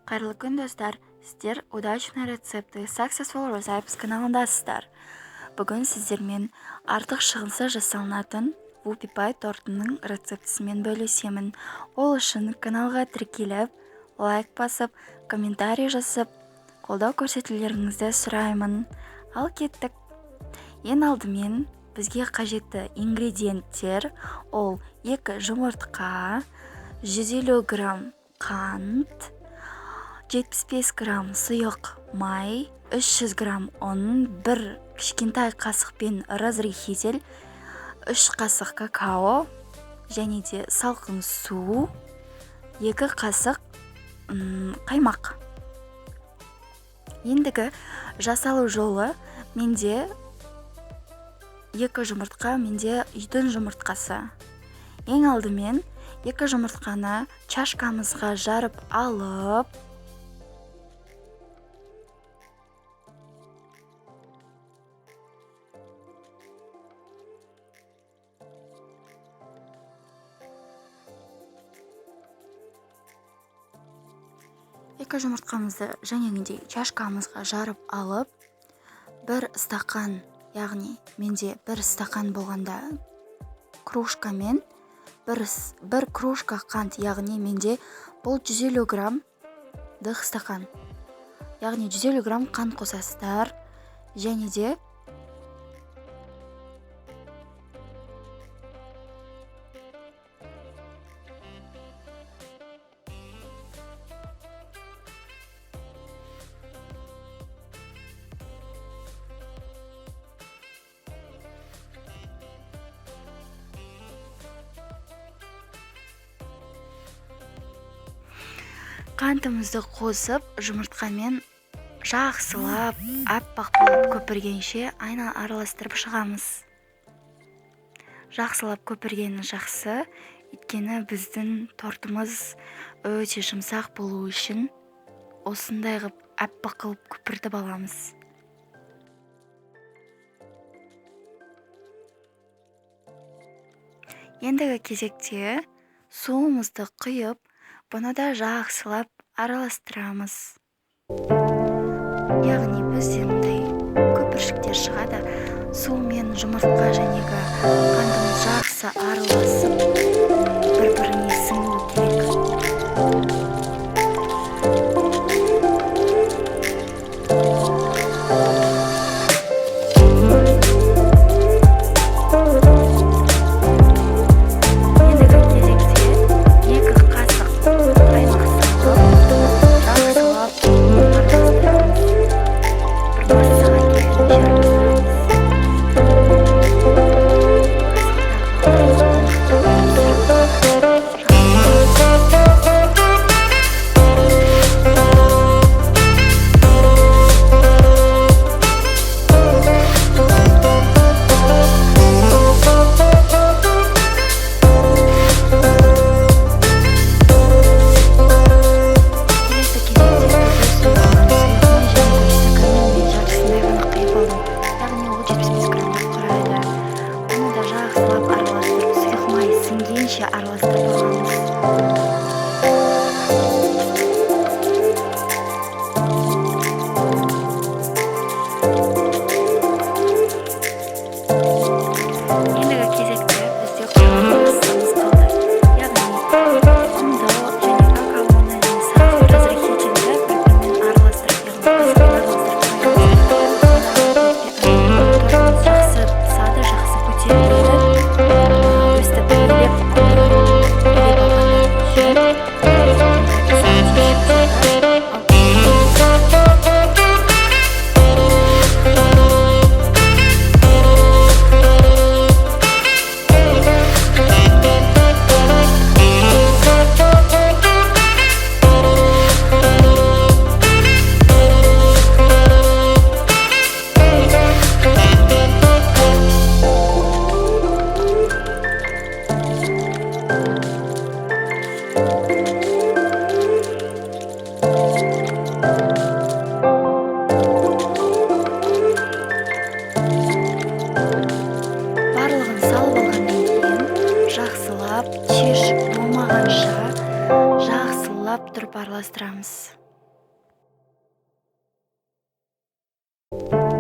Қайырлы күн достар, сіздер удачные рецепты Successful Recipes каналындасыздар. Бүгін сіздермен артық шығынсыз жасалынатын Whoopie Pie тортының рецептісімен бөлісемін. Ол үшін каналға тіркеліп, лайк басып, комментарий жазып, қолдау көрсетулеріңізді сұраймын. Ал кеттік. Ең алдымен бізге қажетті ингредиенттер ол 2 жұмыртқа, 150 грамм қант, 75 грамм сұйық май, 300 грамм ұн, 1 кішкентай қасықпен разрыхитель, 3 қасық какао, және де салқын су, 2 қасық қаймақ. Ендігі жасалу жолы: менде 2 жұмыртқа, менде үйдің жұмыртқасы. Ең алдымен 2 жұмыртқаны чашкамызға жарып алып, екі жұмыртқамызды жәнегідей чашкамызға жарып алып, 1 стақан, яғни менде 1 стақан болғанда кружкамен 1 кружка қант, яғни менде бұл 150 грамм дық стақан, яғни 150 грамм қант қосасыздар. Және де қантымызды қосып, жұмыртқамен жақсылап аппақ болып көпіргенше араластырып шығамыз. Жақсылап көпіргені жақсы, өйткені біздің тортымыз өте жұмсақ болу үшін осындай қылып аппақ қылып көпіртіп аламыз. Ендігі кезекте суымызды құйып, бұны да жақсылап араластырамыз. Яғни бізде мұндай көпіршіктер шығады. Су мен жұмыртқа жәнегі қантымыз жақсы араласып, бір-біріне сіңуі керек. шешіп болмағанша жақсылап тұрып араластырамыз. Thank